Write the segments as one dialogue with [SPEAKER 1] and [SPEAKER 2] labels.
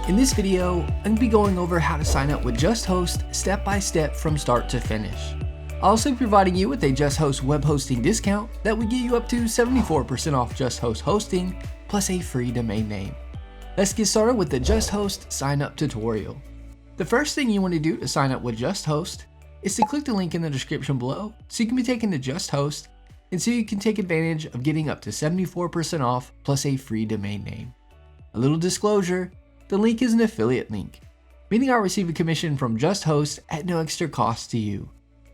[SPEAKER 1] In this video, I'm going to be going over how to sign up with Justhost step by step from start to finish. I'll also be providing you with a Justhost web hosting discount that will get you up to 74% off Justhost hosting plus a free domain name. Let's get started with the Justhost sign up tutorial. The first thing you want to do to sign up with Justhost is to click the link in the description below so you can be taken to Justhost and so you can take advantage of getting up to 74% off plus a free domain name. A little disclosure, the link is an affiliate link, meaning I'll receive a commission from Justhost at no extra cost to you.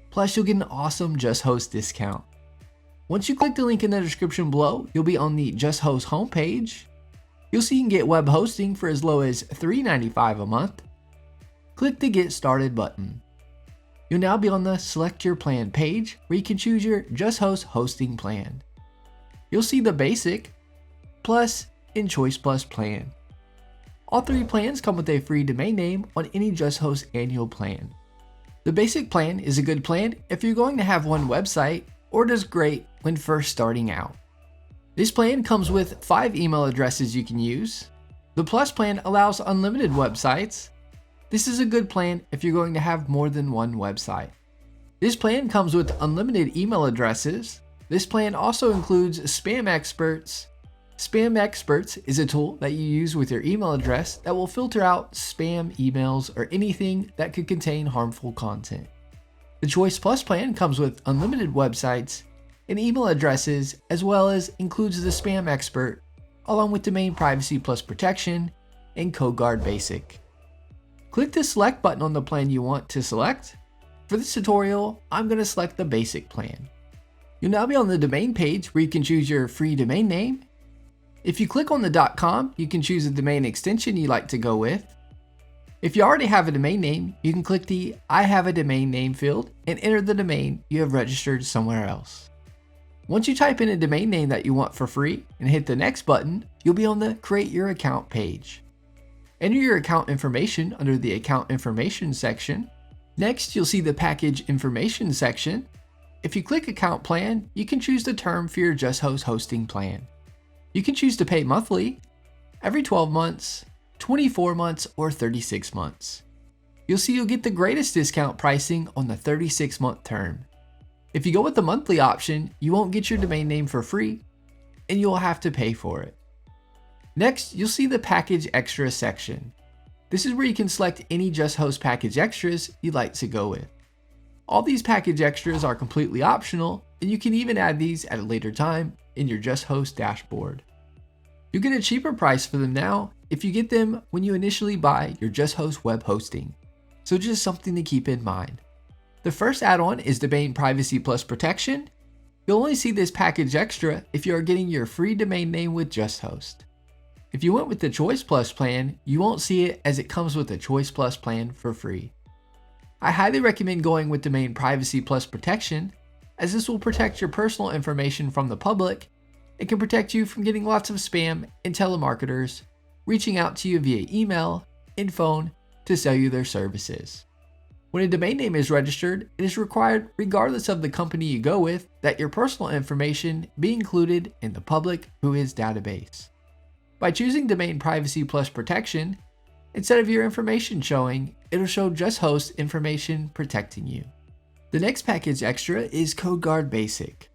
[SPEAKER 1] Plus you'll get an awesome Justhost discount. Once you click the link in the description below, you'll be on the Justhost homepage. You'll see you can get web hosting for as low as $3.95 a month. Click the Get Started button. You'll now be on the Select Your Plan page where you can choose your Justhost hosting plan. You'll see the Basic, Plus, and Choice Plus plan. All three plans come with a free domain name on any Justhost annual plan. The Basic plan is a good plan if you're going to have one website or does great when first starting out. This plan comes with 5 email addresses you can use. The Plus plan allows unlimited websites. This is a good plan if you're going to have more than one website. This plan comes with unlimited email addresses. This plan also includes Spam Experts. Spam Experts is a tool that you use with your email address that will filter out spam emails or anything that could contain harmful content. The Choice Plus plan comes with unlimited websites and email addresses, as well as includes the Spam Expert, along with Domain Privacy Plus Protection and CodeGuard Basic. Click the Select button on the plan you want to select. For this tutorial, I'm going to select the Basic plan. You'll now be on the domain page where you can choose your free domain name. If you click on the .com, you can choose a domain extension you like to go with. If you already have a domain name, you can click the I have a domain name field and enter the domain you have registered somewhere else. Once you type in a domain name that you want for free and hit the next button, you'll be on the Create Your Account page. Enter your account information under the Account Information section. Next, you'll see the Package Information section. If you click Account Plan, you can choose the term for your Justhost hosting plan. You can choose to pay monthly, every 12 months, 24 months, or 36 months. You'll see you'll get the greatest discount pricing on the 36-month term. If you go with the monthly option, you won't get your domain name for free, and you'll have to pay for it. Next, you'll see the Package Extra section. This is where you can select any Justhost package extras you'd like to go with. All these package extras are completely optional, and you can even add these at a later time in your Justhost dashboard. You'll get a cheaper price for them now if you get them when you initially buy your Justhost web hosting, so just something to keep in mind. The first add-on is Domain Privacy Plus Protection. You'll only see this package extra if you are getting your free domain name with Justhost. If you went with the Choice Plus plan, you won't see it as it comes with the Choice Plus plan for free. I highly recommend going with Domain Privacy Plus Protection, as this will protect your personal information from the public. It can protect you from getting lots of spam and telemarketers reaching out to you via email and phone to sell you their services. When a domain name is registered, it is required, regardless of the company you go with, that your personal information be included in the public WHOIS database. By choosing Domain Privacy Plus Protection, instead of your information showing, it'll show Justhost information protecting you. The next package extra is CodeGuard Basic.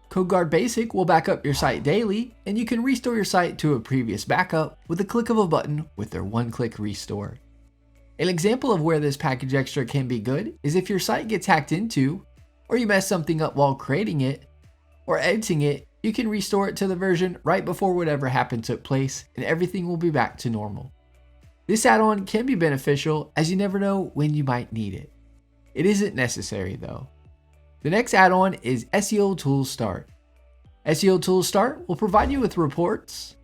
[SPEAKER 1] CodeGuard Basic will back up your site daily, and you can restore your site to a previous backup with a click of a button with their one-click restore. An example of where this package extra can be good is if your site gets hacked into, or you mess something up while creating it, or editing it, you can restore it to the version right before whatever happened took place, and everything will be back to normal. This add-on can be beneficial as you never know when you might need it. It isn't necessary though. The next add-on is SEO Tools Start. SEO Tools Start will provide you with reports,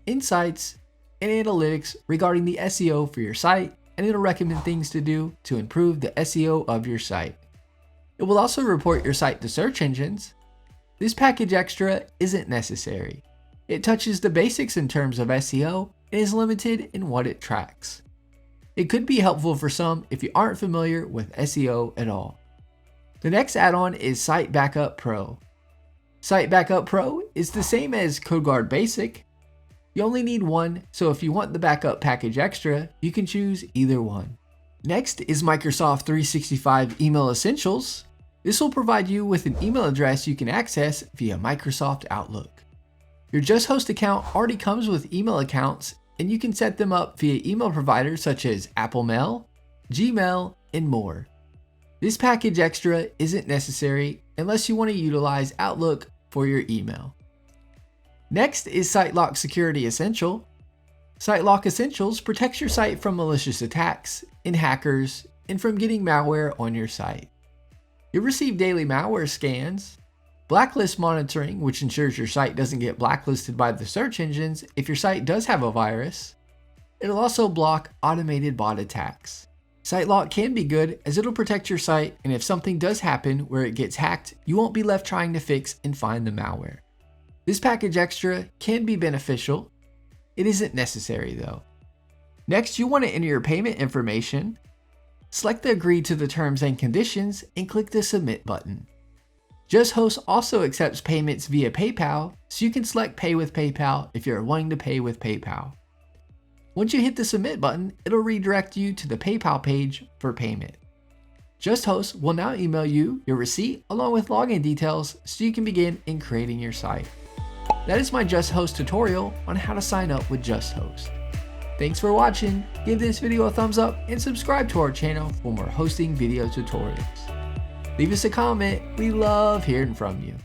[SPEAKER 1] insights, and analytics regarding the SEO for your site, and it'll recommend things to do to improve the SEO of your site. It will also report your site to search engines. This package extra isn't necessary. It touches the basics in terms of SEO and is limited in what it tracks. It could be helpful for some if you aren't familiar with SEO at all. The next add-on is Site Backup Pro. Site Backup Pro is the same as CodeGuard Basic. You only need one, so if you want the backup package extra, you can choose either one. Next is Microsoft 365 Email Essentials. This will provide you with an email address you can access via Microsoft Outlook. Your Justhost account already comes with email accounts, and you can set them up via email providers such as Apple Mail, Gmail, and more. This package extra isn't necessary unless you want to utilize Outlook for your email. Next is SiteLock Security Essential. SiteLock Essentials protects your site from malicious attacks and hackers and from getting malware on your site. You'll receive daily malware scans, blacklist monitoring, which ensures your site doesn't get blacklisted by the search engines if your site does have a virus. It'll also block automated bot attacks. SiteLock can be good as it'll protect your site, and if something does happen where it gets hacked, you won't be left trying to fix and find the malware. This package extra can be beneficial. It isn't necessary though. Next, you want to enter your payment information. Select the Agree to the Terms and Conditions and click the Submit button. Justhost also accepts payments via PayPal, so you can select Pay with PayPal if you're wanting to pay with PayPal. Once you hit the Submit button, it'll redirect you to the PayPal page for payment. Justhost will now email you your receipt along with login details so you can begin in creating your site. That is my Justhost tutorial on how to sign up with Justhost. Thanks for watching, give this video a thumbs up and subscribe to our channel for more hosting video tutorials. Leave us a comment, we love hearing from you.